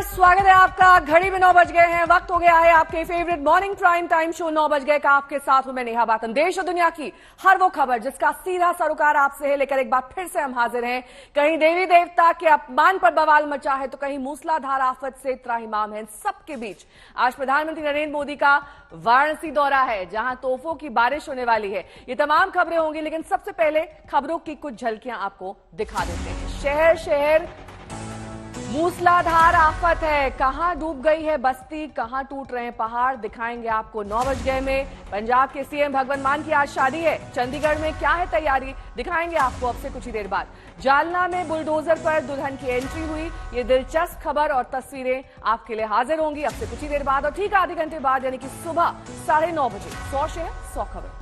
नमस्कार, स्वागत है आपका। घड़ी में 9 बज गए हैं, वक्त हो गया है आपके favourite morning prime time show 9 बज गए का। आपके साथ हूं मैं नेहा बातन। देश और दुनिया की हर वो खबर जिसका सीधा सरोकार आपसे है, लेकर एक बार फिर से हम हाजिर हैं। कहीं देवी देवता के अपमान पर बवाल मचा है तो कहीं मूसलाधार आफत से त्राहिमाम है। सबके बीच आज प्रधानमंत्री नरेंद्र मोदी का वाराणसी दौरा है, जहां तोहफों की बारिश होने वाली है। ये तमाम खबरें होंगी, लेकिन सबसे पहले खबरों की कुछ झलकियां आपको दिखा देते हैं। शहर शहर मूसलाधार आफत है। कहां डूब गई है बस्ती, कहां टूट रहे हैं पहाड़, दिखाएंगे आपको 9 बज गए में। पंजाब के सीएम भगवंत मान की आज शादी है। चंडीगढ़ में क्या है तैयारी, दिखाएंगे आपको अब से कुछ ही देर बाद। जालना में बुलडोजर पर दुल्हन की एंट्री हुई। ये दिलचस्प खबर और तस्वीरें आपके लिए हाजिर होंगी अब से कुछ ही देर बाद। और ठीक आधे घंटे बाद यानी कि सुबह 9:30 बजे 100 शहर 100 खबर।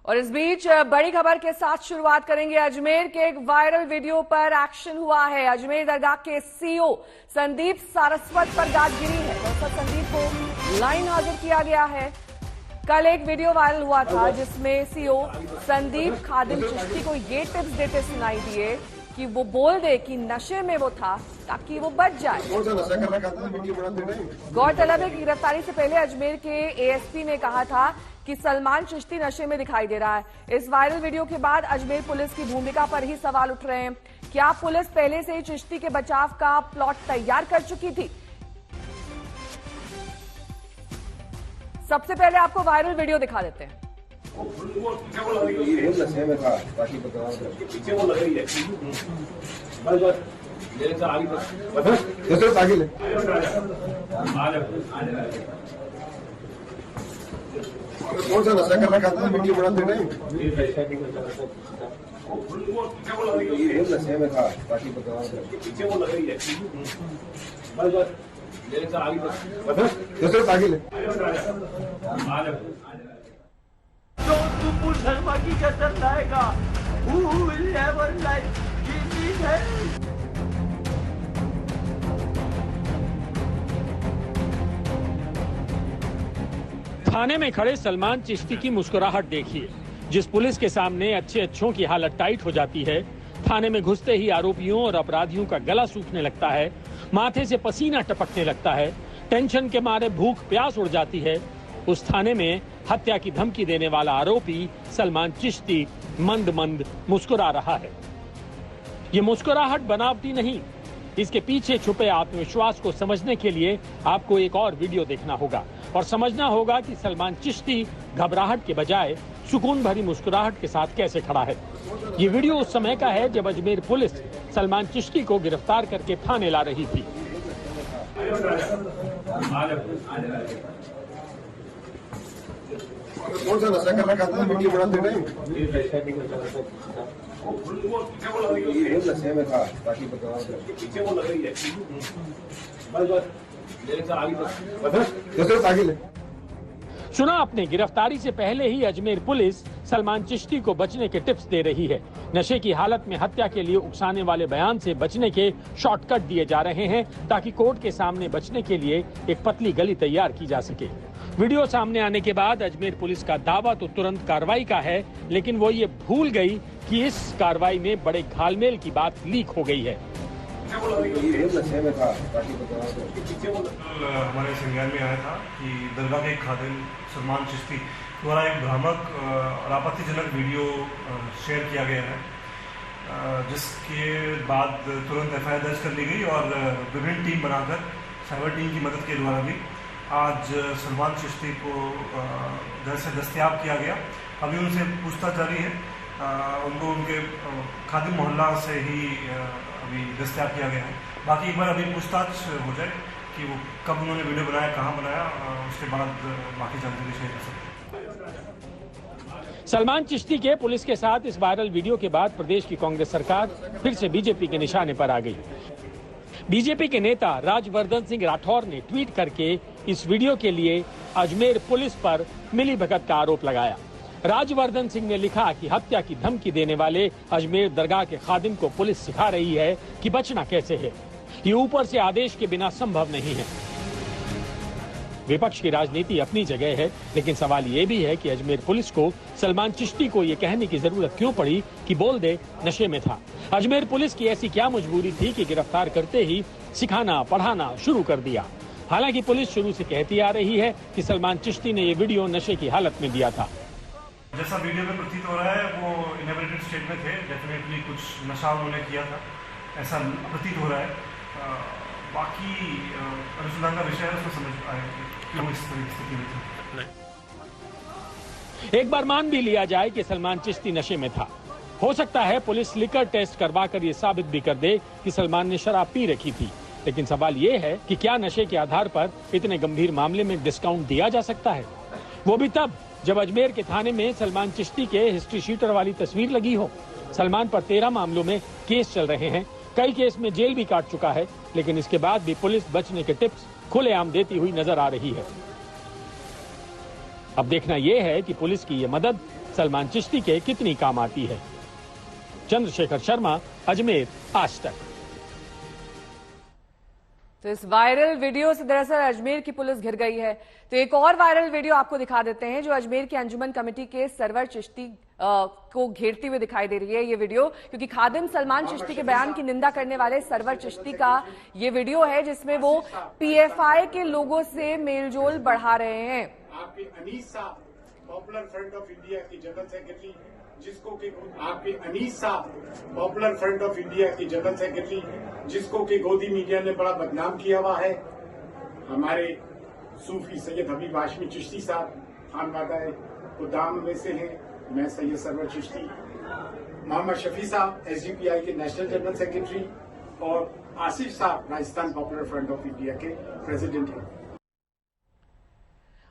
और इस बीच बड़ी खबर के साथ शुरुआत करेंगे। अजमेर के एक वायरल वीडियो पर एक्शन हुआ है। अजमेर दरगाह के सीईओ संदीप सारस्वत पर गाज गिरी है। दरअसल संदीप को लाइन हाजिर किया गया है। कल एक वीडियो वायरल हुआ था जिसमें सीईओ संदीप खादिम चिश्ती को ये टिप्स देते सुनाई दिए कि वो बोल दे कि नशे में वो था ताकि वो बच जाए। गौरतलब है कि गिरफ्तारी से पहले अजमेर के एएसपी ने कहा था कि सलमान चिश्ती नशे में दिखाई दे रहा है। इस वायरल वीडियो के बाद अजमेर पुलिस की भूमिका पर ही सवाल उठ रहे हैं। क्या पुलिस पहले से ही चिश्ती के बचाव का प्लॉट तैयार कर चुकी थी? सबसे पहले आपको वायरल वीडियो दिखा देते हैं। कौन सा नशा कर रखा था? मिट्टी बनाते नहीं नशे में था पार्टी पीछे वो लग रही है। धर्म की कसम लाएगा थाने में खड़े सलमान चिश्ती की मुस्कुराहट देखिए। जिस पुलिस के सामने अच्छे अच्छों की हालत टाइट हो जाती है, थाने में घुसते ही आरोपियों और अपराधियों का गला सूखने लगता है, माथे से पसीना टपकने लगता है, टेंशन के मारे भूख प्यास उड़ जाती है, उस थाने में हत्या की धमकी देने वाला आरोपी सलमान चिश्ती मंद मंद मुस्कुरा रहा है। ये मुस्कुराहट बनावटी नहीं, इसके पीछे छुपे आत्मविश्वास को समझने के लिए आपको एक और वीडियो देखना होगा और समझना होगा कि सलमान चिश्ती घबराहट के बजाय सुकून भरी मुस्कुराहट के साथ कैसे खड़ा है। ये वीडियो उस समय का है जब अजमेर पुलिस सलमान चिश्ती को गिरफ्तार करके थाने ला रही थी। कौन सा नशा कर रखा था? मिट्टी बनाते नहीं नशे में था पार्टी पीछे वो लग रही है। सुना आपने, गिरफ्तारी से पहले ही अजमेर पुलिस सलमान चिश्ती को बचने के टिप्स दे रही है। नशे की हालत में हत्या के लिए उकसाने वाले बयान से बचने के शॉर्टकट दिए जा रहे हैं ताकि कोर्ट के सामने बचने के लिए एक पतली गली तैयार की जा सके। वीडियो सामने आने के बाद अजमेर पुलिस का दावा तो तुरंत कार्रवाई का है, लेकिन वो ये भूल गई कि इस कार्रवाई में बड़े घालमेल की बात लीक हो गई है। हमारे संज्ञान में आया था कि दरगाह के खादिम सलमान चिश्ती द्वारा एक भ्रामक और आपत्तिजनक वीडियो शेयर किया गया है, जिसके बाद तुरंत एफआईआर दर्ज कर ली गई और विभिन्न टीम बनाकर साइबर टीम की मदद के द्वारा भी आज सलमान चिश्ती को घर से दस्तयाब किया गया। अभी उनसे पूछताछ जारी है। उनको उनके खादिम मोहल्ला से ही अभी दस्तयाब किया गया है। बाकी एक बार अभी पूछताछ हो जाए कि वो कब उन्होंने वीडियो बनाया, कहाँ बनाया, उसके बाद बाकी जानकारी शेयर कर सकते हैं। सलमान चिश्ती के पुलिस के साथ इस वायरल वीडियो के बाद प्रदेश की कांग्रेस सरकार फिर से बीजेपी के निशाने पर आ गई। बीजेपी के नेता राजवर्धन सिंह राठौर ने ट्वीट करके इस वीडियो के लिए अजमेर पुलिस पर मिलीभगत का आरोप लगाया। राजवर्धन सिंह ने लिखा कि हत्या की धमकी देने वाले अजमेर दरगाह के खादिम को पुलिस सिखा रही है कि बचना कैसे है। ये ऊपर से आदेश के बिना संभव नहीं है। विपक्ष की राजनीति अपनी जगह है, लेकिन सवाल ये भी है कि अजमेर पुलिस को सलमान चिश्ती को ये कहने की जरूरत क्यों पड़ी कि बोल दे नशे में था। अजमेर पुलिस की ऐसी क्या मजबूरी थी कि गिरफ्तार करते ही सिखाना पढ़ाना शुरू कर दिया। हालांकि पुलिस शुरू से कहती आ रही है कि सलमान चिश्ती ने ये वीडियो नशे की हालत में दिया था। जैसा वीडियो में प्रतीत हो रहा है वो इनेब्रेटेड स्टेट में थे, डेफिनेटली कुछ नशा उन्होंने किया था, ऐसा प्रतीत हो रहा है। बाकी अनुसंधान का विषय है, उसको समझ आए क्यों इस तरह की स्थिति में थी। एक बार मान भी लिया जाए कि सलमान चिश्ती नशे में था, हो सकता है पुलिस लिकर टेस्ट करवाकर ये साबित भी कर दे कि सलमान ने शराब पी रखी थी। लेकिन सवाल ये है कि क्या नशे के आधार पर इतने गंभीर मामले में डिस्काउंट दिया जा सकता है, वो भी तब जब अजमेर के थाने में सलमान चिश्ती के हिस्ट्री शीटर वाली तस्वीर लगी हो। सलमान पर 13 मामलों में केस चल रहे हैं, कई केस में जेल भी काट चुका है, लेकिन इसके बाद भी पुलिस बचने के टिप्स खुलेआम देती हुई नजर आ रही है। अब देखना यह है कि पुलिस की ये मदद सलमान चिश्ती के कितनी काम आती है। चंद्रशेखर शर्मा, अजमेर, आज तक। तो इस वायरल वीडियो से दरअसल अजमेर की पुलिस घिर गई है। तो एक और वायरल वीडियो आपको दिखा देते हैं जो अजमेर के अंजुमन कमेटी के सरवर चिश्ती को घेरती हुई दिखाई दे रही है ये वीडियो, क्योंकि खादिम सलमान चिश्ती के बयान की निंदा करने वाले सरवर चिश्ती का ये वीडियो है जिसमें वो पीएफआई के लोगों से मेलजोल बढ़ा रहे हैं। आपके अनीस साहब पॉपुलर फ्रंट ऑफ इंडिया की जनरल सेक्रेटरी, जिसको कि आपके अनीस साहब पॉपुलर फ्रंट ऑफ इंडिया की जनरल सेक्रेटरी, जिसको कि गोदी मीडिया ने बड़ा बदनाम किया हुआ है। हमारे सूफी सैयद हबीब हाशमी चिश्ती साहब खानवादा गुदाम में से हैं। मैं सैयद सरवर चिश्ती, मोहम्मद शफी साहब एसडीपीआई के नेशनल जनरल सेक्रेटरी और आसिफ साहब Rajasthan popular front of India के प्रेसिडेंट हैं।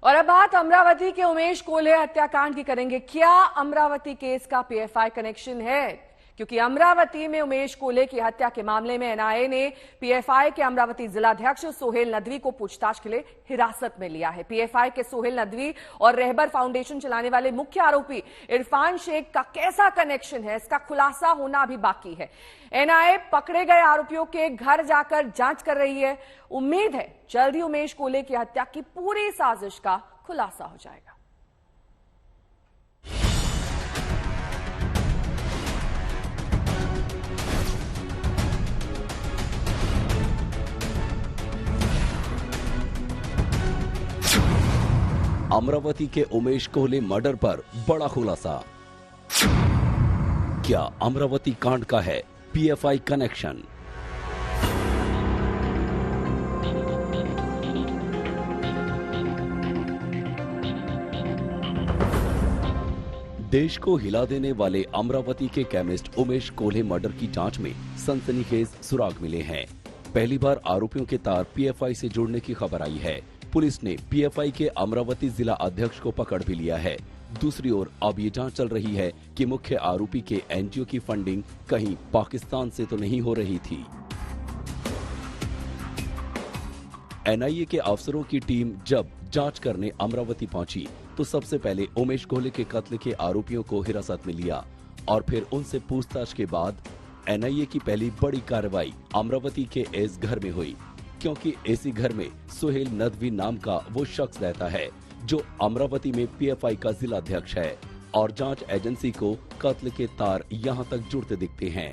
और अब बात अमरावती के उमेश कोल्हे हत्याकांड की करेंगे। क्या अमरावती केस का पीएफआई कनेक्शन है? क्योंकि अमरावती में उमेश कोल्हे की हत्या के मामले में एनआईए ने पीएफआई के अमरावती जिलाध्यक्ष सोहेल नदवी को पूछताछ के लिए हिरासत में लिया है। पीएफआई के सोहेल नदवी और रहबर फाउंडेशन चलाने वाले मुख्य आरोपी इरफान शेख का कैसा कनेक्शन है, इसका खुलासा होना अभी बाकी है। एनआईए पकड़े गए आरोपियों के घर जाकर जांच कर रही है। उम्मीद है जल्द ही उमेश कोल्हे की हत्या की पूरी साजिश का खुलासा हो जाएगा। अमरावती के उमेश कोल्हे मर्डर पर बड़ा खुलासा। क्या अमरावती कांड का है पीएफआई कनेक्शन? देश को हिला देने वाले अमरावती के केमिस्ट उमेश कोल्हे मर्डर की जांच में सनसनीखेज सुराग मिले हैं। पहली बार आरोपियों के तार पीएफआई से जुड़ने की खबर आई है। पुलिस ने पीएफआई के अमरावती जिला अध्यक्ष को पकड़ भी लिया है। दूसरी ओर अब ये जांच चल रही है कि मुख्य आरोपी के एनजीओ की फंडिंग कहीं पाकिस्तान से तो नहीं हो रही थी। एनआईए के अफसरों की टीम जब जांच करने अमरावती पहुंची तो सबसे पहले उमेश कोल्हे के कत्ल के आरोपियों को हिरासत में लिया और फिर उनसे पूछताछ के बाद एनआईए की पहली बड़ी कार्रवाई अमरावती के इस घर में हुई, क्योंकि इसी घर में सोहेल नदवी नाम का वो शख्स रहता है जो अमरावती में पीएफआई का जिला अध्यक्ष है और जांच एजेंसी को कत्ल के तार यहां तक जुड़ते दिखते हैं।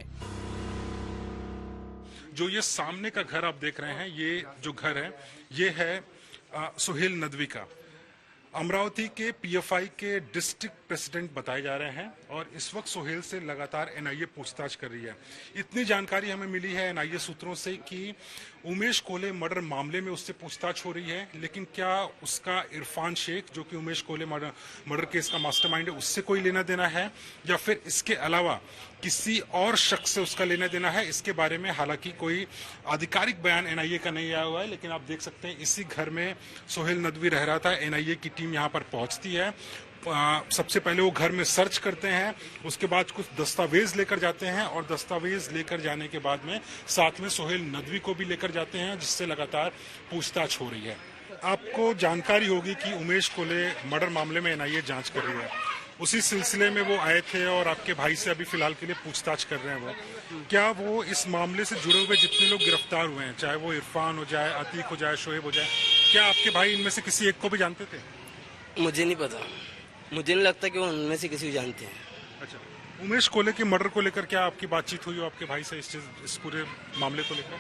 जो ये सामने का घर आप देख रहे हैं, ये जो घर है ये है सोहेल नदवी का। अमरावती के पीएफआई के डिस्ट्रिक्ट प्रेसिडेंट बताए जा रहे हैं और इस वक्त सोहेल से लगातार एनआईए पूछताछ कर रही है। इतनी जानकारी हमें मिली है एनआईए सूत्रों से कि उमेश कोल्हे मर्डर मामले में उससे पूछताछ हो रही है, लेकिन क्या उसका इरफान शेख जो कि उमेश कोल्हे मर्डर केस का मास्टरमाइंड है उससे कोई लेना देना है या फिर इसके अलावा किसी और शख्स से उसका लेना देना है, इसके बारे में हालांकि कोई आधिकारिक बयान एनआईए का नहीं आया हुआ है। लेकिन आप देख सकते हैं इसी घर में सोहेल नदवी रह रहा था। एनआईए की टीम यहाँ पर पहुंचती है, सबसे पहले वो घर में सर्च करते हैं, उसके बाद कुछ दस्तावेज लेकर जाते हैं और दस्तावेज लेकर जाने के बाद में साथ में सोहेल नदवी को भी लेकर जाते हैं, जिससे लगातार पूछताछ हो रही है। आपको जानकारी होगी कि उमेश कोल्हे मर्डर मामले में एनआईए जांच कर रही है, उसी सिलसिले में वो आए थे और आपके भाई से अभी फिलहाल के लिए पूछताछ कर रहे हैं। वो क्या वो इस मामले से जुड़े हुए जितने लोग गिरफ्तार हुए हैं, चाहे वो इरफान हो जाए, अतीक हो जाए, शोएब हो जाए, क्या आपके भाई इनमें से किसी एक को भी जानते थे? मुझे नहीं पता, मुझे नहीं लगता कि वो उनमें से किसी को जानते हैं। अच्छा, उमेश कोले के मर्डर को लेकर क्या आपकी बातचीत हुई हो आपके भाई से इस पूरे मामले को लेकर?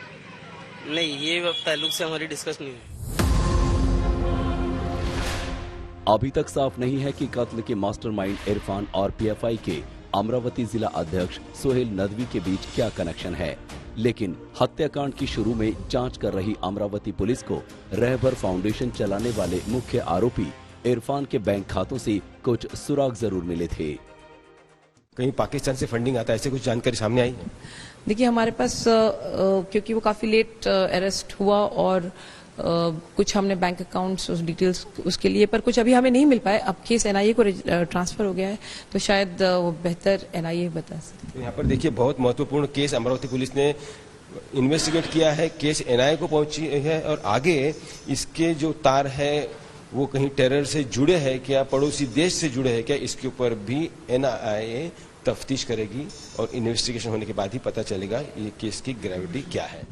नहीं, ये ताल्लुक से हमारी डिस्कस नहीं हुई। अभी तक साफ नहीं है कि कत्ल के मास्टरमाइंड इरफान और पीएफआई के अमरावती जिला अध्यक्ष सोहेल नदवी के बीच क्या कनेक्शन है, लेकिन हत्याकांड की शुरू में जांच कर रही अमरावती पुलिस को रहबर फाउंडेशन चलाने वाले मुख्य आरोपी इरफान के बैंक खातों से कुछ सुराग जरूर मिले थे। कहीं पाकिस्तान से फंडिंग आता है, ऐसे कुछ जानकारी सामने आई है? देखिए, हमारे पास क्योंकि वो काफी लेट अरेस्ट हुआ और कुछ हमने बैंक अकाउंट्स उस डिटेल्स उसके लिए, पर कुछ अभी हमें नहीं मिल पाए। अब केस एनआईए को ट्रांसफर हो गया है, तो शायद वो बेहतर एनआईए बता सकते। तो यहाँ पर देखिए, बहुत महत्वपूर्ण केस अमरावती पुलिस ने इन्वेस्टिगेट किया है, केस एनआईए को पहुंची है और आगे इसके जो तार है वो कहीं टेरर से जुड़े हैं क्या, पड़ोसी देश से जुड़े हैं क्या, इसके ऊपर भी एनआईए तफ्तीश करेगी और इन्वेस्टिगेशन होने के बाद ही पता चलेगा ये केस की ग्रेविटी क्या है।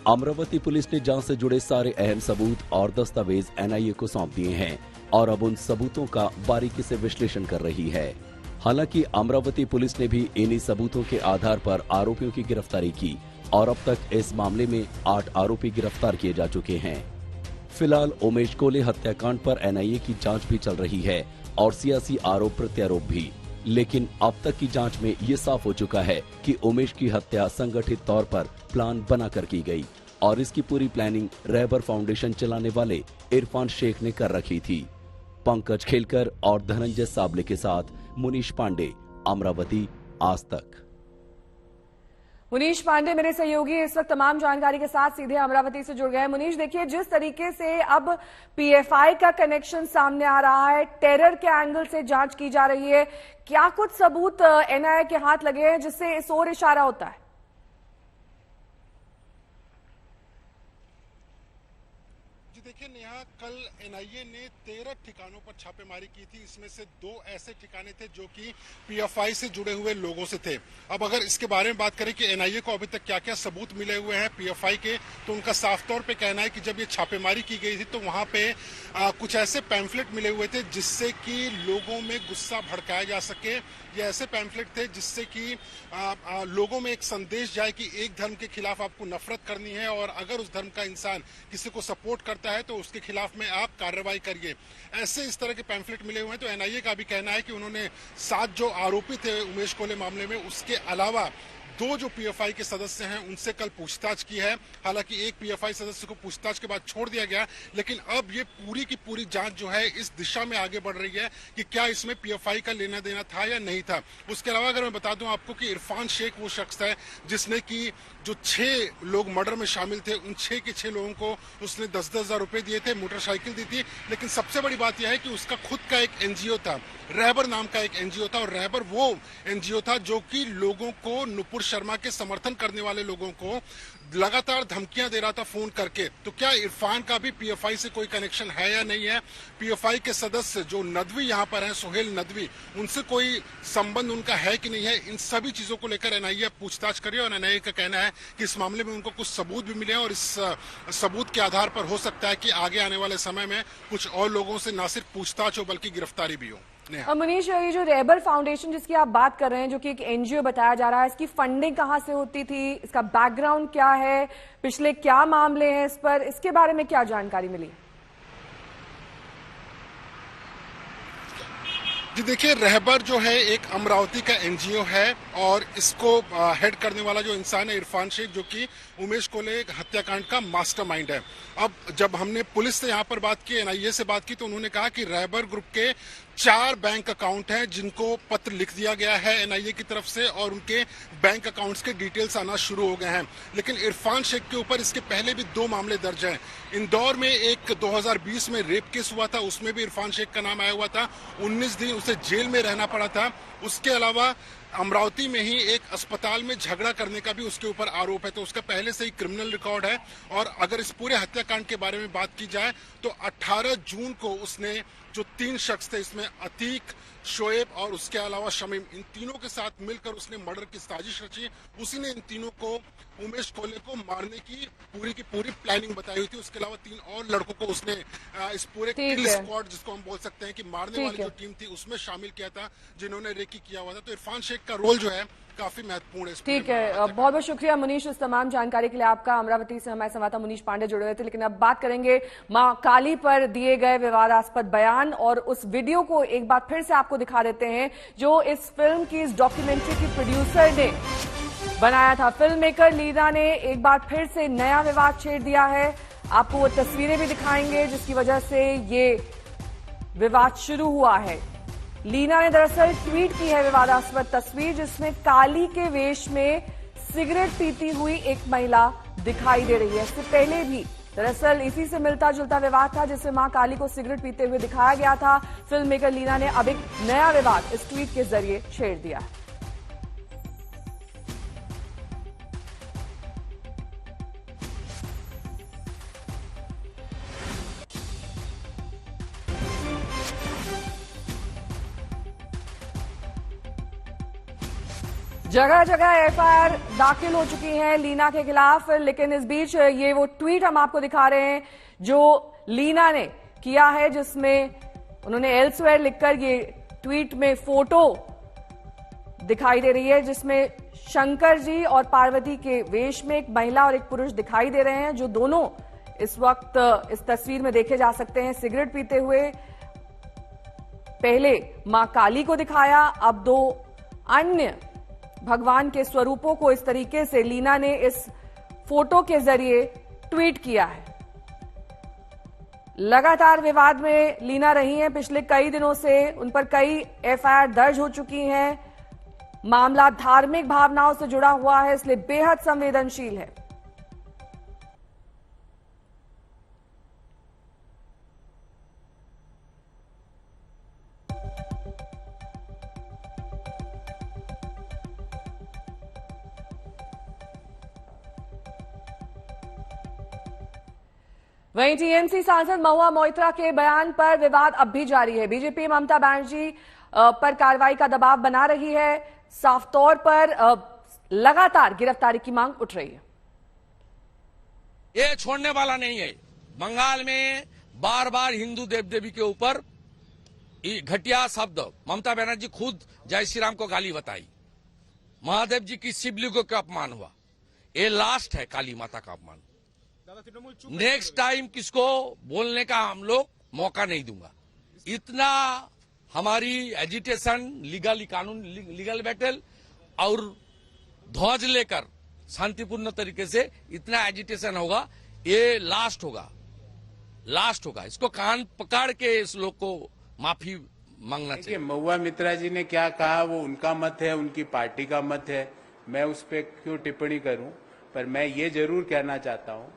अमरावती पुलिस ने जांच से जुड़े सारे अहम सबूत और दस्तावेज एनआईए को सौंप दिए हैं और अब उन सबूतों का बारीकी से विश्लेषण कर रही है। हालांकि अमरावती पुलिस ने भी इन्हीं सबूतों के आधार पर आरोपियों की गिरफ्तारी की और अब तक इस मामले में 8 आरोपी गिरफ्तार किए जा चुके हैं। फिलहाल उमेश कोले हत्याकांड पर एनआईए की जांच भी चल रही है और सियासी आरोप प्रत्यारोप भी, लेकिन अब तक की जांच में ये साफ हो चुका है कि उमेश की हत्या संगठित तौर पर प्लान बनाकर की गई और इसकी पूरी प्लानिंग रहबर फाउंडेशन चलाने वाले इरफान शेख ने कर रखी थी। पंकज खेलकर और धनंजय साबले के साथ मुनीश पांडे, अमरावती, आज तक। मुनीश पांडे मेरे सहयोगी इस वक्त तमाम जानकारी के साथ सीधे अमरावती से जुड़ गए हैं। मुनीश, देखिए, जिस तरीके से अब पीएफआई का कनेक्शन सामने आ रहा है, टेरर के एंगल से जांच की जा रही है, क्या कुछ सबूत एनआईए के हाथ लगे हैं जिससे इस ओर इशारा होता है? देखिए नेहा, कल एनआईए ने 13 ठिकानों पर छापेमारी की थी। इसमें से 2 ऐसे ठिकाने थे जो कि पीएफआई से जुड़े हुए लोगों से थे। अब अगर इसके बारे में बात करें कि एनआईए को अभी तक क्या क्या सबूत मिले हुए हैं पीएफआई के, तो उनका साफ तौर पे कहना है कि जब ये छापेमारी की गई थी तो वहां पे कुछ ऐसे पैम्फलेट मिले हुए थे जिससे कि लोगों में गुस्सा भड़काया जा सके। ये ऐसे पैम्फलेट थे जिससे कि लोगों में एक संदेश जाए कि एक धर्म के खिलाफ आपको नफरत करनी है और अगर उस धर्म का इंसान किसी को सपोर्ट करता है तो उसके खिलाफ में आप कार्रवाई करिए। ऐसे इस तरह के पैम्फलेट मिले हुए हैं। तो एनआईए का भी कहना है कि उन्होंने 7 जो आरोपी थे उमेश कोले मामले में, उसके अलावा 2 जो पीएफआई के सदस्य हैं उनसे कल पूछताछ की है। हालांकि एक पीएफआई सदस्य को पूछताछ के बाद छोड़ दिया गया, लेकिन अब ये पूरी की पूरी जांच जो है इस दिशा में आगे बढ़ रही है कि क्या इसमें पीएफआई का लेना देना था या नहीं था। उसके अलावा अगर मैं बता दूं आपको कि इरफान शेख वो शख्स है जिसने कि जो 6 लोग मर्डर में शामिल थे उन 6 के 6 लोगों को उसने 10-10 हजार रुपए दिए थे, मोटरसाइकिल दी थी। लेकिन सबसे बड़ी बात यह है कि उसका खुद का एक एनजीओ था, रहबर नाम का एक एनजीओ था, और रहबर वो एनजीओ था जो कि लोगों को, नुपुर शर्मा के समर्थन करने वाले लोगों को लगातार धमकियां दे रहा था फोन करके। तो क्या इरफान का भी पीएफआई से कोई कनेक्शन है या नहीं है? पीएफआई के सदस्य जो नदवी यहाँ पर हैं, सोहेल नदवी, उनसे कोई संबंध उनका है कि नहीं है? इन सभी चीजों को लेकर एनआईए पूछताछ कर रही है और एनआईए का कहना है कि इस मामले में उनको कुछ सबूत भी मिले और इस सबूत के आधार पर हो सकता है कि आगे आने वाले समय में कुछ और लोगों से न सिर्फ पूछताछ हो बल्कि गिरफ्तारी भी हो। मनीष, ये जो रहबर फाउंडेशन जिसकी आप बात कर रहे हैं, जो कि एक एनजीओ बताया जा रहा है, इसकी फंडिंग कहां से होती थी, इसका बैकग्राउंड क्या है, पिछले क्या मामले हैं इस पर, इसके बारे में क्या जानकारी मिली? जी देखिए, रहबर जो है एक अमरावती का एनजीओ है और इसको हेड करने वाला जो इंसान है इरफान शेख, जो कि उमेश कोले हत्याकांड का मास्टरमाइंड है। अब जब हमने पुलिस से यहाँ पर बात की, एनआईए से बात की, तो उन्होंने कहा कि रहबर ग्रुप के 4 बैंक अकाउंट हैं जिनको पत्र लिख दिया गया है एनआईए की तरफ से और उनके बैंक अकाउंट्स के डिटेल्स आना शुरू हो गए हैं। लेकिन इरफान शेख के ऊपर इसके पहले भी 2 मामले दर्ज हैं। इंदौर में एक 2020 में रेप केस हुआ था, उसमें भी इरफान शेख का नाम आया हुआ था, 19 दिन उसे जेल में रहना पड़ा था। उसके अलावा अमरावती में ही एक अस्पताल में झगड़ा करने का भी उसके ऊपर आरोप है, तो उसका पहले से ही क्रिमिनल रिकॉर्ड है। और अगर इस पूरे हत्याकांड के बारे में बात की जाए तो 18 जून को उसने जो 3 शख्स थे, इसमें अतीक, शोएब और उसके अलावा शमीम, इन तीनों के साथ मिलकर उसने मर्डर की साजिश रची। उसी ने इन तीनों को, उमेश कोहले को मारने की पूरी प्लानिंग बताई हुई थी। उसके अलावा 3 और लड़कों को उसने इस पूरे किल स्क्वाड, जिसको हम बोल सकते हैं कि मारने वाली जो टीम थी, उसमें शामिल किया था, जिन्होंने रेकी किया हुआ था। तो इरफान शेख का रोल जो है काफी महत्वपूर्ण है। ठीक है, बहुत बहुत शुक्रिया मुनीश इस तमाम जानकारी के लिए आपका। अमरावती से हमारे संवाददाता मुनीश पांडे जुड़े हुए थे। लेकिन अब बात करेंगे मां काली पर दिए गए विवादास्पद बयान और उस वीडियो को एक बार फिर से आपको दिखा देते हैं जो इस फिल्म की, इस डॉक्यूमेंट्री की प्रोड्यूसर ने बनाया था। फिल्म मेकर लीना ने एक बार फिर से नया विवाद छेड़ दिया है। आपको वो तस्वीरें भी दिखाएंगे जिसकी वजह से ये विवाद शुरू हुआ है। लीना ने दरअसल ट्वीट की है विवादास्पद तस्वीर, जिसमें काली के वेश में सिगरेट पीती हुई एक महिला दिखाई दे रही है। इससे पहले भी दरअसल इसी से मिलता जुलता विवाद था जिसमें मां काली को सिगरेट पीते हुए दिखाया गया था। फिल्म मेकर लीना ने अब एक नया विवाद इस ट्वीट के जरिए छेड़ दिया है। जगह जगह एफआईआर दाखिल हो चुकी हैं लीना के खिलाफ। लेकिन इस बीच ये वो ट्वीट हम आपको दिखा रहे हैं जो लीना ने किया है, जिसमें उन्होंने एल्सवेयर लिखकर ये ट्वीट में फोटो दिखाई दे रही है जिसमें शंकर जी और पार्वती के वेश में एक महिला और एक पुरुष दिखाई दे रहे हैं, जो दोनों इस वक्त इस तस्वीर में देखे जा सकते हैं सिगरेट पीते हुए। पहले मां काली को दिखाया, अब 2 अन्य भगवान के स्वरूपों को इस तरीके से लीना ने इस फोटो के जरिए ट्वीट किया है। लगातार विवाद में लीना रही हैं पिछले कई दिनों से। उन पर कई एफआईआर दर्ज हो चुकी हैं। मामला धार्मिक भावनाओं से जुड़ा हुआ है, इसलिए बेहद संवेदनशील है। वहीं टीएमसी सांसद महुआ मोइत्रा के बयान पर विवाद अब भी जारी है। बीजेपी ममता बनर्जी पर कार्रवाई का दबाव बना रही है। साफ तौर पर लगातार गिरफ्तारी की मांग उठ रही है। ये छोड़ने वाला नहीं है। बंगाल में बार बार हिंदू देव देवी के ऊपर घटिया शब्द, ममता बनर्जी खुद जय श्री राम को गाली बताई, महादेव जी की शिवलिंगों का अपमान हुआ। ये लास्ट है काली माता का अपमान। नेक्स्ट टाइम किसको बोलने का हम लोग मौका नहीं दूंगा। इतना हमारी एजिटेशन, लीगली कानून, लीगल बैटल और ध्वज लेकर शांतिपूर्ण तरीके से इतना एजिटेशन होगा, ये लास्ट होगा। इसको कान पकड़ के इस लोग को माफी मांगना चाहिए। महुआ मित्रा जी ने क्या कहा वो उनका मत है, उनकी पार्टी का मत है, मैं उस पर क्यों टिप्पणी करूं। पर मैं ये जरूर कहना चाहता हूं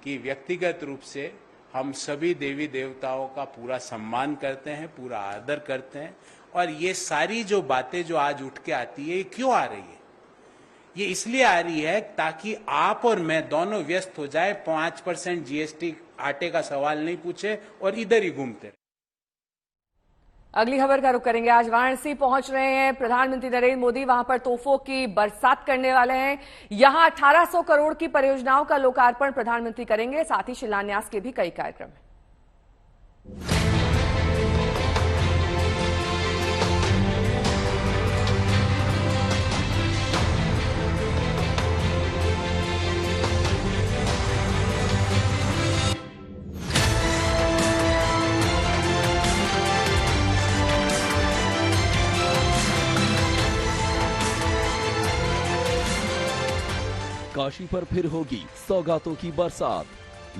कि व्यक्तिगत रूप से हम सभी देवी देवताओं का पूरा सम्मान करते हैं, पूरा आदर करते हैं। और ये सारी जो बातें जो आज उठ के आती है, ये क्यों आ रही है? ये इसलिए आ रही है ताकि आप और मैं दोनों व्यस्त हो जाए, 5% जीएसटी आटे का सवाल नहीं पूछे और इधर ही घूमते रहे। अगली खबर का रुख करेंगे। आज वाराणसी पहुंच रहे हैं प्रधानमंत्री नरेंद्र मोदी। वहां पर तोहफों की बरसात करने वाले हैं। यहां 1800 करोड़ की परियोजनाओं का लोकार्पण प्रधानमंत्री करेंगे। साथ ही शिलान्यास के भी कई कार्यक्रम हैं। काशी पर फिर होगी सौगातों की बरसात।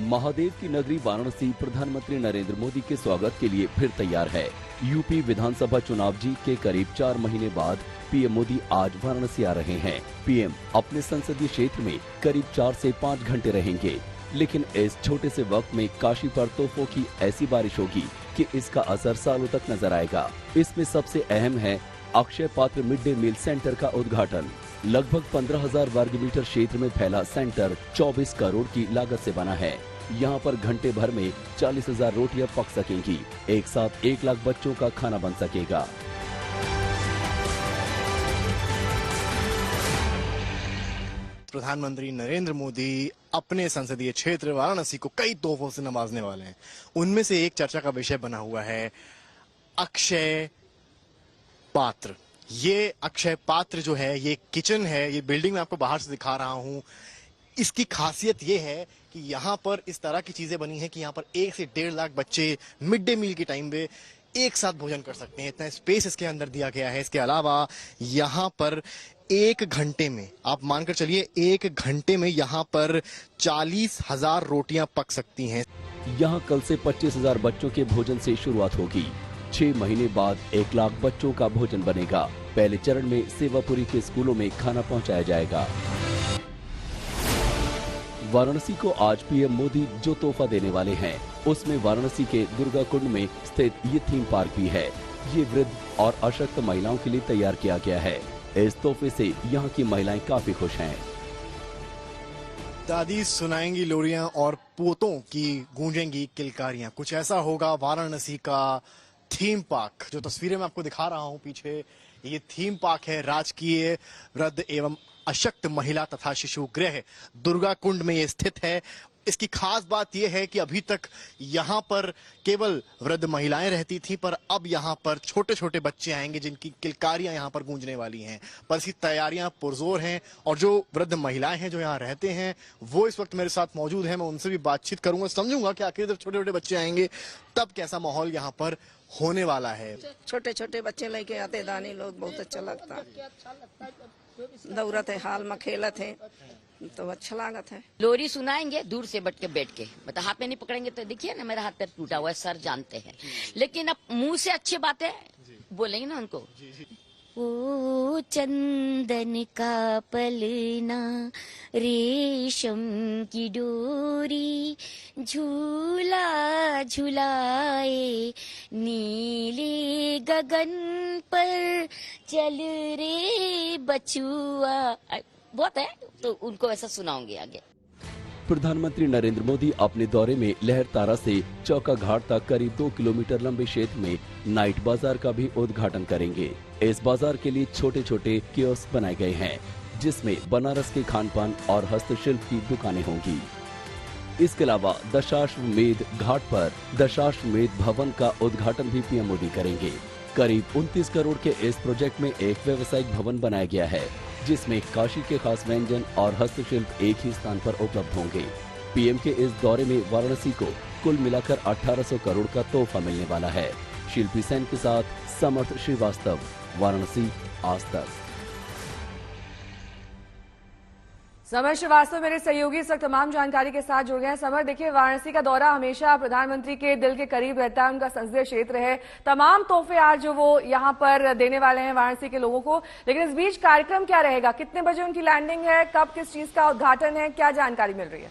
महादेव की नगरी वाराणसी प्रधानमंत्री नरेंद्र मोदी के स्वागत के लिए फिर तैयार है। यूपी विधानसभा चुनाव जीत के करीब 4 महीने बाद पीएम मोदी आज वाराणसी आ रहे हैं। पीएम अपने संसदीय क्षेत्र में करीब 4 से 5 घंटे रहेंगे। लेकिन इस छोटे से वक्त में काशी पर तोहफों की ऐसी बारिश होगी कि इसका असर सालों तक नजर आएगा। इसमें सबसे अहम है अक्षय पात्र मिड डे मील सेंटर का उद्घाटन। लगभग 15,000 वर्ग मीटर क्षेत्र में फैला सेंटर 24 करोड़ की लागत से बना है। यहाँ पर घंटे भर में 40,000 रोटियां पक सकेंगी। एक साथ 1 लाख बच्चों का खाना बन सकेगा। प्रधानमंत्री नरेंद्र मोदी अपने संसदीय क्षेत्र वाराणसी को कई तोहफों से नवाजने वाले हैं। उनमें से एक चर्चा का विषय बना हुआ है अक्षय पात्र। ये अक्षय पात्र जो है, ये किचन है, ये बिल्डिंग मैं आपको बाहर से दिखा रहा हूं। इसकी खासियत ये है कि यहाँ पर इस तरह की चीजें बनी है कि यहाँ पर 1 से 1.5 लाख बच्चे मिड डे मील के टाइम पे एक साथ भोजन कर सकते हैं। इतना स्पेस इसके अंदर दिया गया है। इसके अलावा यहाँ पर 1 घंटे में, आप मानकर चलिए 1 घंटे में यहाँ पर 40,000 रोटियां पक सकती हैं। यहाँ कल से 25,000 बच्चों के भोजन से शुरुआत होगी। 6 महीने बाद 1 लाख बच्चों का भोजन बनेगा। पहले चरण में सेवापुरी के स्कूलों में खाना पहुँचाया जाएगा। वाराणसी को आज पीएम मोदी जो तोहफा देने वाले हैं, उसमें वाराणसी के दुर्गा कुंड में स्थित ये थीम पार्क भी है। ये वृद्ध और अशक्त महिलाओं के लिए तैयार किया गया है। इस तोहफे से यहाँ की महिलाएं काफी खुश हैं। दादी सुनाएंगी लोरियां और पोतों की गूंजेंगी किलकारियां। कुछ ऐसा होगा वाराणसी का थीम पार्क। जो तस्वीरें मैं आपको दिखा रहा हूं पीछे, ये थीम पार्क है राजकीय वृद्ध एवं अशक्त महिला तथा शिशु गृह दुर्गा कुंड में ये स्थित है। इसकी खास बात यह है कि अभी तक यहाँ पर केवल वृद्ध महिलाएं रहती थी, पर अब यहाँ पर छोटे छोटे बच्चे आएंगे जिनकी किलकारियां यहाँ पर गूंजने वाली हैं। पर इसकी तैयारियां पुरजोर हैं और जो वृद्ध महिलाएं हैं जो यहाँ रहते हैं वो इस वक्त मेरे साथ मौजूद हैं। मैं उनसे भी बातचीत करूंगा, समझूंगा कि आखिर जब छोटे छोटे बच्चे आएंगे तब कैसा माहौल यहाँ पर होने वाला है। छोटे छोटे बच्चे लेके आते दानी लोग, बहुत अच्छा लगता। दौड़त है, हाल में खेलत है, तो अच्छा लागत है। लोरी सुनाएंगे दूर से बैठ के मतलब हाथ में नहीं पकड़ेंगे तो देखिए ना मेरा हाथ पैर टूटा हुआ है, सर जानते हैं, लेकिन अब मुंह से अच्छी बातें बोलेंगे ना उनको। ओ चंदन का पलना रेशम की डोरी झूला झुलाए नीले गगन पर चल रे बचुआ, बहुत है तो उनको ऐसा सुनाऊंगी आगे। प्रधानमंत्री नरेंद्र मोदी अपने दौरे में लहरतारा से चौका घाट तक करीब 2 किलोमीटर लंबे क्षेत्र में नाइट बाजार का भी उद्घाटन करेंगे। इस बाजार के लिए छोटे छोटे कियोस्क बनाए गए हैं, जिसमें बनारस के खान पान और हस्तशिल्प की दुकानें होंगी। इसके अलावा दशाश्वमेध घाट पर दशाश्वमेध भवन का उद्घाटन भी पीएम मोदी करेंगे। करीब 29 करोड़ के इस प्रोजेक्ट में एक व्यावसायिक भवन बनाया गया है, जिसमें काशी के खास व्यंजन और हस्तशिल्प एक ही स्थान पर उपलब्ध होंगे। पीएम के इस दौरे में वाराणसी को कुल मिलाकर 1800 करोड़ का तोहफा मिलने वाला है। शिल्पी सेन के साथ समर्थ श्रीवास्तव, वाराणसी, आज तक। समर श्रीवास्तव मेरे सहयोगी इस वक्त तमाम जानकारी के साथ जुड़ गए हैं। समर, देखिए वाराणसी का दौरा हमेशा प्रधानमंत्री के दिल के करीब रहता है, उनका संसदीय क्षेत्र है। तमाम तोहफे आज जो वो यहां पर देने वाले हैं वाराणसी के लोगों को, लेकिन इस बीच कार्यक्रम क्या रहेगा? कितने बजे उनकी लैंडिंग है? कब किस चीज का उद्घाटन है? क्या जानकारी मिल रही है?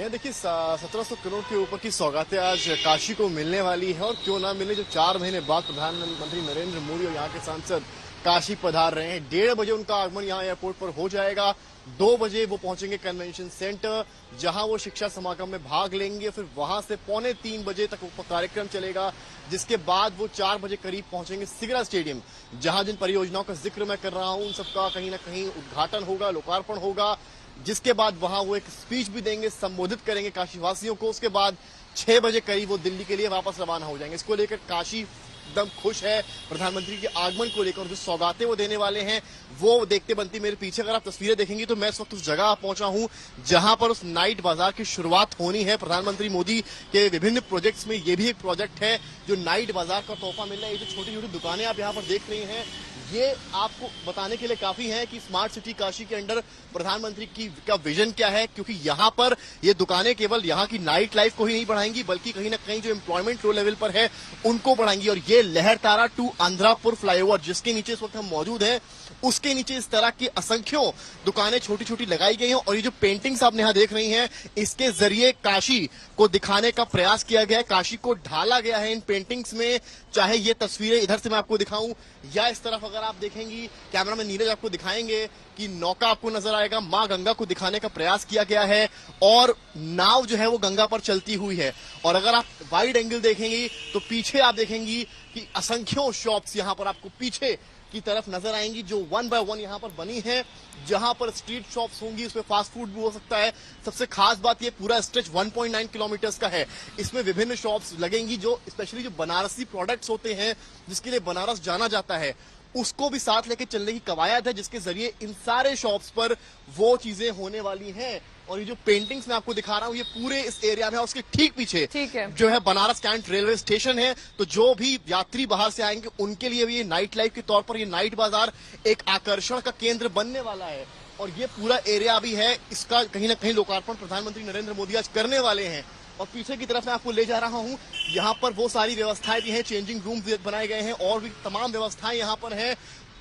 देखिए 1700 करोड़ के ऊपर की सौगातें आज काशी को मिलने वाली है, और क्यों ना मिले जो 4 महीने बाद प्रधानमंत्री नरेंद्र मोदी और यहाँ के सांसद काशी पधार रहे हैं। 1:30 बजे उनका आगमन यहाँ एयरपोर्ट पर हो जाएगा। 2 बजे वो पहुंचेंगे कन्वेंशन सेंटर, जहां वो शिक्षा समागम में भाग लेंगे। फिर वहां से 2:45 बजे तक कार्यक्रम चलेगा, जिसके बाद वो 4 बजे करीब पहुंचेंगे सिगरा स्टेडियम, जहां जिन परियोजनाओं का जिक्र मैं कर रहा हूं उन सबका कहीं ना कहीं उद्घाटन होगा, लोकार्पण होगा। जिसके बाद वहां वो एक स्पीच भी देंगे, संबोधित करेंगे काशीवासियों को। उसके बाद 6 बजे करीब वो दिल्ली के लिए वापस रवाना हो जाएंगे। इसको लेकर काशी एकदम खुश है प्रधानमंत्री के आगमन को लेकर, और जो सौगातें वो देने वाले हैं वो देखते बनती। मेरे पीछे अगर आप तस्वीरें देखेंगी तो मैं इस वक्त उस जगह पहुंचा हूं जहां पर उस नाइट बाजार की शुरुआत होनी है। प्रधानमंत्री मोदी के विभिन्न प्रोजेक्ट्स में ये भी एक प्रोजेक्ट है जो नाइट बाजार का तोहफा मिल रहा है। ये जो छोटी छोटी दुकानें आप यहाँ पर देख रही हैं, ये आपको बताने के लिए काफी है कि स्मार्ट सिटी काशी के अंडर प्रधानमंत्री का विजन क्या है, क्योंकि यहाँ पर ये दुकानें केवल यहाँ की नाइट लाइफ को ही नहीं बढ़ाएंगी, बल्कि कहीं ना कहीं जो एम्प्लॉयमेंट लो लेवल पर है उनको बढ़ाएंगी। और ये लहरतारा टू आंध्रापुर फ्लाईओवर जिसके नीचे इस वक्त हम मौजूद हैं, उसके नीचे इस तरह की असंख्यों दुकानें छोटी छोटी लगाई गई हैं। और ये जो पेंटिंग्स आप यहाँ देख रही हैं, इसके जरिए काशी को दिखाने का प्रयास किया गया है, काशी को ढाला गया है इन पेंटिंग्स में। चाहे ये तस्वीरें इधर से मैं आपको दिखाऊं या इस तरफ अगर अगर आप देखेंगी, कैमरामैन नीरज आपको दिखाएंगे कि नौका आपको नजर आएगा, मां गंगा को दिखाने का प्रयास किया गया है और नाव जो है वो गंगा पर चलती हुई है। और अगर आप वाइड एंगल देखेंगी तो पीछे आप देखेंगी कि असंख्यों शॉप्स यहाँ पर आपको पीछे की तरफ नजर आएंगी, जो 1 बाय 1 यहाँ पर बनी है, जहां पर स्ट्रीट शॉप्स होंगी, उसमें फास्ट फूड भी हो सकता है। सबसे खास बात ये पूरा स्ट्रेच 1.9 किलोमीटर का है। इसमें विभिन्न शॉप्स लगेंगी जो स्पेशली जो बनारसी प्रोडक्ट्स होते हैं, जिसके लिए बनारस जाना जाता है, उसको भी साथ लेके चलने की कवायद है, जिसके जरिए इन सारे शॉप्स पर वो चीजें होने वाली हैं। और ये जो पेंटिंग्स मैं आपको दिखा रहा हूँ, ये पूरे इस एरिया में, और उसके ठीक पीछे जो है बनारस कैंट रेलवे स्टेशन है। तो जो भी यात्री बाहर से आएंगे उनके लिए भी ये नाइट लाइफ के तौर पर ये नाइट बाजार एक आकर्षण का केंद्र बनने वाला है। और ये पूरा एरिया भी है, इसका कहीं ना कहीं लोकार्पण प्रधानमंत्री नरेंद्र मोदी आज करने वाले हैं। और पीछे की तरफ मैं आपको ले जा रहा हूँ, यहाँ पर वो सारी व्यवस्थाएं भी हैं, चेंजिंग रूम बनाए गए हैं और भी तमाम व्यवस्थाएं यहाँ पर हैं।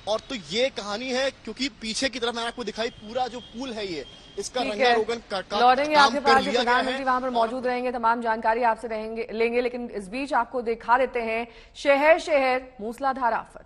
और तो ये कहानी है, क्योंकि पीछे की तरफ मैंने आपको दिखाई, पूरा जो पुल है ये, इसका रंगारोगन का लौटेंगे आपके पास, जो लिया गया प्रधानमंत्री वहां पर मौजूद रहेंगे, तमाम जानकारी आपसे लेंगे। लेकिन इस बीच आपको दिखा देते हैं शहर शहर मूसलाधार आफत।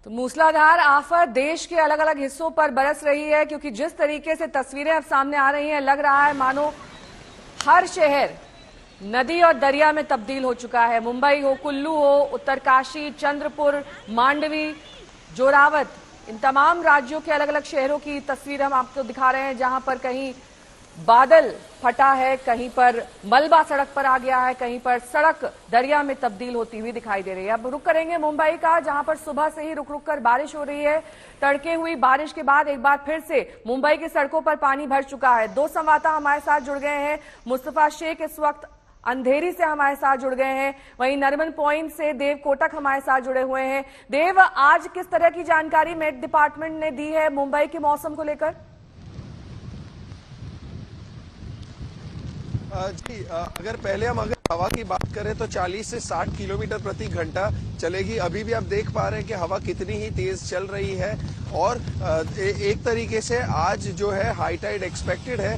तो मूसलाधार आफत देश के अलग अलग हिस्सों पर बरस रही है, क्योंकि जिस तरीके से तस्वीरें अब सामने आ रही हैं, लग रहा है मानो हर शहर नदी और दरिया में तब्दील हो चुका है। मुंबई हो, कुल्लू हो, उत्तरकाशी, चंद्रपुर, मांडवी, जोरावत, इन तमाम राज्यों के अलग अलग शहरों की तस्वीर हम आपको दिखा रहे हैं, जहां पर कहीं बादल फटा है, कहीं पर मलबा सड़क पर आ गया है, कहीं पर सड़क दरिया में तब्दील होती हुई दिखाई दे रही है। अब रुक करेंगे मुंबई का, जहां पर सुबह से ही रुक रुक कर बारिश हो रही है। तड़के हुई बारिश के बाद एक बार फिर से मुंबई की सड़कों पर पानी भर चुका है। 2 संवाददाता हमारे साथ जुड़ गए हैं। मुस्तफा शेख इस वक्त अंधेरी से हमारे साथ जुड़ गए हैं, वहीं नरिमन पॉइंट से देव कोटक हमारे साथ जुड़े हुए हैं। देव, आज किस तरह की जानकारी मेट डिपार्टमेंट ने दी है मुंबई के मौसम को लेकर? जी, अगर पहले हम हवा की बात करें तो 40 से 60 किलोमीटर प्रति घंटा चलेगी। अभी भी आप देख पा रहे हैं कि हवा कितनी ही तेज चल रही है। और एक तरीके से आज जो है हाई टाइड एक्सपेक्टेड है,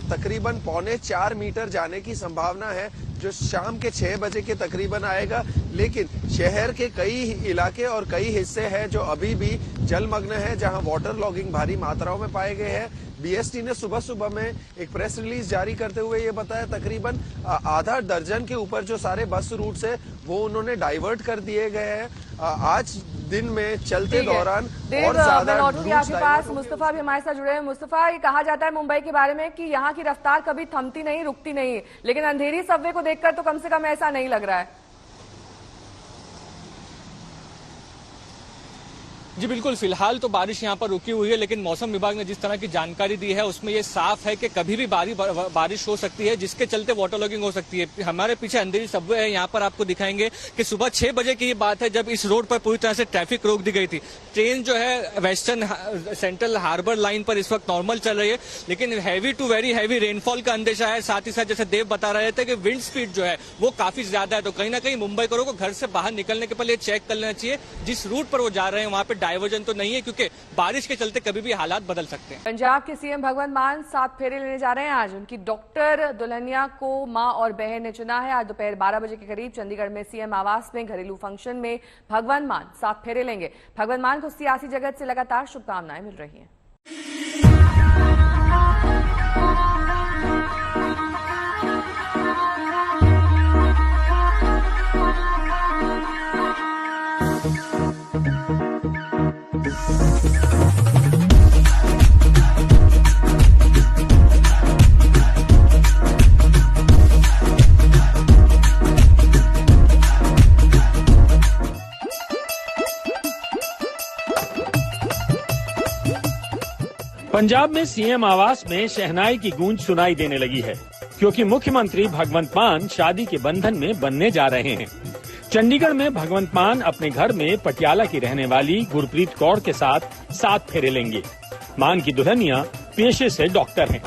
तकरीबन 3.25 मीटर जाने की संभावना है, जो शाम के 6 बजे के तकरीबन आएगा। लेकिन शहर के कई इलाके और कई हिस्से हैं जो अभी भी जलमग्न है, जहां वाटर लॉगिंग भारी मात्राओं में पाए गए हैं। बीएसटी ने सुबह सुबह में एक प्रेस रिलीज जारी करते हुए ये बताया, तकरीबन आधा दर्जन के ऊपर जो सारे बस रूट्स है वो उन्होंने डाइवर्ट कर दिए गए हैं आज दिन में चलते दौरान। और ज्यादा आपके पास मुस्तफा भी हमारे साथ जुड़े हैं। मुस्तफा, ये कहा जाता है मुंबई के बारे में कि यहाँ की रफ्तार कभी थमती नहीं, रुकती नहीं, लेकिन अंधेरी सबवे को देखकर तो कम से कम ऐसा नहीं लग रहा है। जी बिल्कुल, फिलहाल तो बारिश यहाँ पर रुकी हुई है, लेकिन मौसम विभाग ने जिस तरह की जानकारी दी है उसमें ये साफ है कि कभी भी बारिश हो सकती है, जिसके चलते वाटर लॉगिंग हो सकती है। हमारे पीछे अंधेरी सबवे है, यहाँ पर आपको दिखाएंगे कि सुबह 6 बजे की ये बात है जब इस रोड पर पूरी तरह से ट्रैफिक रोक दी गई थी। ट्रेन जो है वेस्टर्न सेंट्रल हार्बर लाइन पर इस वक्त नॉर्मल चल रही है, लेकिन heavy to very heavy rainfall का अंदेशा है। साथ ही साथ जैसे देव बता रहे थे कि विंड स्पीड जो है वो काफी ज्यादा है, तो कहीं ना कहीं मुंबईकरों को घर से बाहर निकलने के पहले चेक कर लेना चाहिए जिस रूट पर वो जा रहे हैं वहां पर डाइवर्जन तो नहीं है, क्योंकि बारिश के चलते कभी भी हालात बदल सकते हैं। पंजाब के सीएम भगवंत मान 7 फेरे लेने जा रहे हैं आज। उनकी डॉक्टर दुल्हनिया को मां और बहन ने चुना है। आज दोपहर 12 बजे के करीब चंडीगढ़ में सीएम आवास में घरेलू फंक्शन में भगवंत मान 7 फेरे लेंगे। भगवंत मान को सियासी जगत से लगातार शुभकामनाएं मिल रही हैं। पंजाब में सीएम आवास में शहनाई की गूंज सुनाई देने लगी है, क्योंकि मुख्यमंत्री भगवंत मान शादी के बंधन में बंधने जा रहे हैं। चंडीगढ़ में भगवंत मान अपने घर में पटियाला की रहने वाली गुरप्रीत कौर के साथ 7 फेरे लेंगे। मान की दुल्हनिया पेशे से डॉक्टर हैं,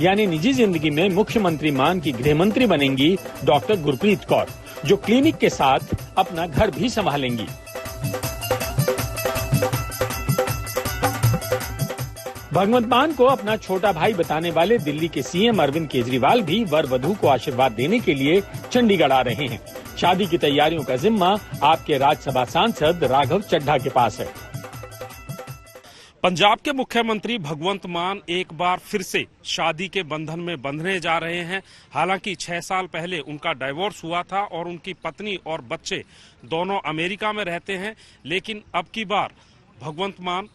यानी निजी जिंदगी में मुख्यमंत्री मान की गृह मंत्री बनेंगी डॉक्टर गुरप्रीत कौर, जो क्लिनिक के साथ अपना घर भी संभालेंगी। भगवंत मान को अपना छोटा भाई बताने वाले दिल्ली के सीएम अरविंद केजरीवाल भी वर वधू को आशीर्वाद देने के लिए चंडीगढ़ आ रहे हैं। शादी की तैयारियों का जिम्मा आपके राज्यसभा सांसद राघव चड्ढा के पास है। पंजाब के मुख्यमंत्री भगवंत मान एक बार फिर से शादी के बंधन में बंधने जा रहे हैं। हालांकि 6 साल पहले उनका डाइवोर्स हुआ था और उनकी पत्नी और बच्चे दोनों अमेरिका में रहते हैं, लेकिन अब की बार भगवंत मान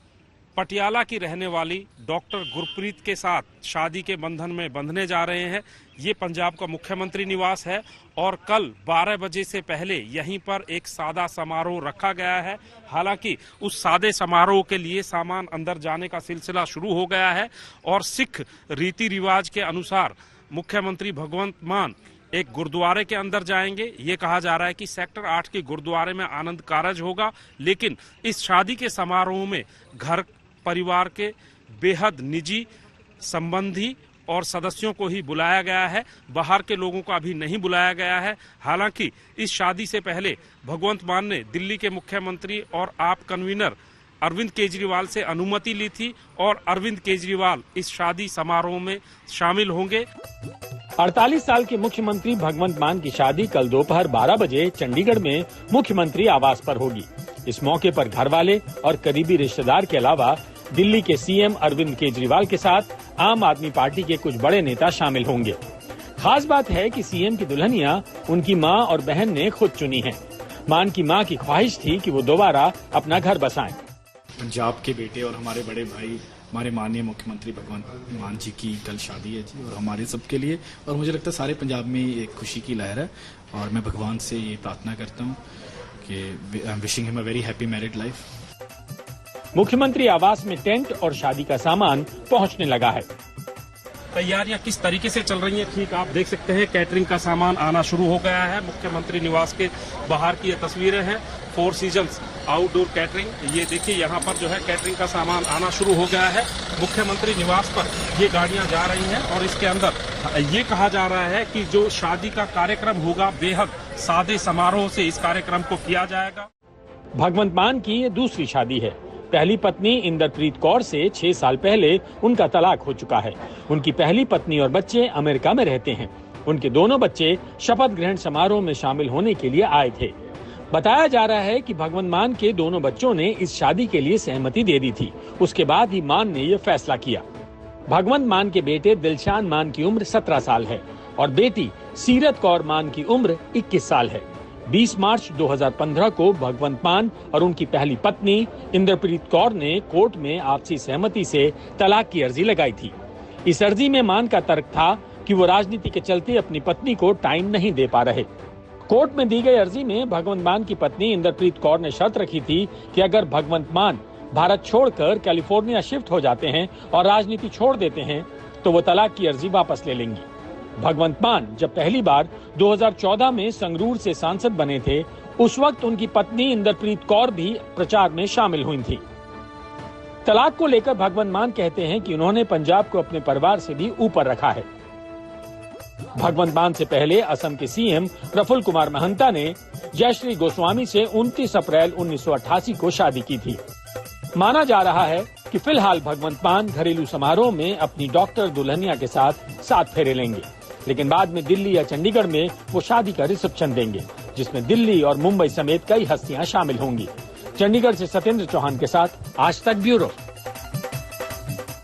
पटियाला की रहने वाली डॉक्टर गुरप्रीत के साथ शादी के बंधन में बंधने जा रहे हैं। ये पंजाब का मुख्यमंत्री निवास है और कल 12 बजे से पहले यहीं पर एक सादा समारोह रखा गया है। हालांकि उस सादे समारोह के लिए सामान अंदर जाने का सिलसिला शुरू हो गया है और सिख रीति रिवाज के अनुसार मुख्यमंत्री भगवंत मान एक गुरुद्वारे के अंदर जाएंगे। ये कहा जा रहा है कि सेक्टर 8 के गुरुद्वारे में आनंद कारज होगा, लेकिन इस शादी के समारोह में घर परिवार के बेहद निजी संबंधी और सदस्यों को ही बुलाया गया है, बाहर के लोगों को अभी नहीं बुलाया गया है। हालांकि इस शादी से पहले भगवंत मान ने दिल्ली के मुख्यमंत्री और आप कन्वीनर अरविंद केजरीवाल से अनुमति ली थी और अरविंद केजरीवाल इस शादी समारोह में शामिल होंगे। 48 साल के मुख्यमंत्री भगवंत मान की शादी कल दोपहर 12 बजे चंडीगढ़ में मुख्यमंत्री आवास पर होगी। इस मौके पर घर वाले और करीबी रिश्तेदार के अलावा दिल्ली के सीएम अरविंद केजरीवाल के साथ आम आदमी पार्टी के कुछ बड़े नेता शामिल होंगे। खास बात है कि सीएम की दुल्हनिया उनकी मां और बहन ने खुद चुनी है। मान की मां की ख्वाहिश थी कि वो दोबारा अपना घर बसाएं। पंजाब के बेटे और हमारे बड़े भाई हमारे माननीय मुख्यमंत्री भगवंत मान जी की कल शादी है जी, और हमारे सबके लिए, और मुझे लगता है सारे पंजाब में एक खुशी की लहर है। और मैं भगवान से ये प्रार्थना करता हूँ कि I am wishing him a very happy married life. मुख्यमंत्री आवास में टेंट और शादी का सामान पहुंचने लगा है। तैयारियां किस तरीके से चल रही हैं, ठीक आप देख सकते हैं कैटरिंग का सामान आना शुरू हो गया है। मुख्यमंत्री निवास के बाहर की ये तस्वीरें हैं, 4 सीजन्स आउटडोर कैटरिंग। ये देखिए यहाँ पर जो है कैटरिंग का सामान आना शुरू हो गया है। मुख्यमंत्री निवास पर ये गाड़ियां जा रही हैं और इसके अंदर ये कहा जा रहा है कि जो शादी का कार्यक्रम होगा बेहद सादे समारोह से इस कार्यक्रम को किया जाएगा। भगवंत मान की ये दूसरी शादी है। पहली पत्नी इंद्रप्रीत कौर से 6 साल पहले उनका तलाक हो चुका है। उनकी पहली पत्नी और बच्चे अमेरिका में रहते हैं। उनके दोनों बच्चे शपथ ग्रहण समारोह में शामिल होने के लिए आए थे। बताया जा रहा है कि भगवंत मान के दोनों बच्चों ने इस शादी के लिए सहमति दे दी थी। उसके बाद ही मान ने ये फैसला किया। भगवंत मान के बेटे दिलशान मान की उम्र 17 साल है और बेटी सीरत कौर मान की उम्र 21 साल है। 20 मार्च 2015 को भगवंत मान और उनकी पहली पत्नी इंद्रप्रीत कौर ने कोर्ट में आपसी सहमति से तलाक की अर्जी लगाई थी। इस अर्जी में मान का तर्क था कि वो राजनीति के चलते अपनी पत्नी को टाइम नहीं दे पा रहे। कोर्ट में दी गई अर्जी में भगवंत मान की पत्नी इंद्रप्रीत कौर ने शर्त रखी थी कि अगर भगवंत मान भारत छोड़कर कैलिफोर्निया शिफ्ट हो जाते हैं और राजनीति छोड़ देते हैं तो वो तलाक की अर्जी वापस ले लेंगी। भगवंत मान जब पहली बार 2014 में संगरूर से सांसद बने थे, उस वक्त उनकी पत्नी इंद्रप्रीत कौर भी प्रचार में शामिल हुई थी। तलाक को लेकर भगवंत मान कहते हैं कि उन्होंने पंजाब को अपने परिवार से भी ऊपर रखा है। भगवंत मान से पहले असम के सीएम प्रफुल्ल कुमार महंता ने जयश्री गोस्वामी से 29 अप्रैल 1988 को शादी की थी। माना जा रहा है कि फिलहाल भगवंत मान घरेलू समारोह में अपनी डॉक्टर दुल्हनिया के साथ 7 फेरे लेंगे, लेकिन बाद में दिल्ली या चंडीगढ़ में वो शादी का रिसेप्शन देंगे, जिसमें दिल्ली और मुंबई समेत कई हस्तियां शामिल होंगी। चंडीगढ़ से सत्येंद्र चौहान के साथ आज तक ब्यूरो।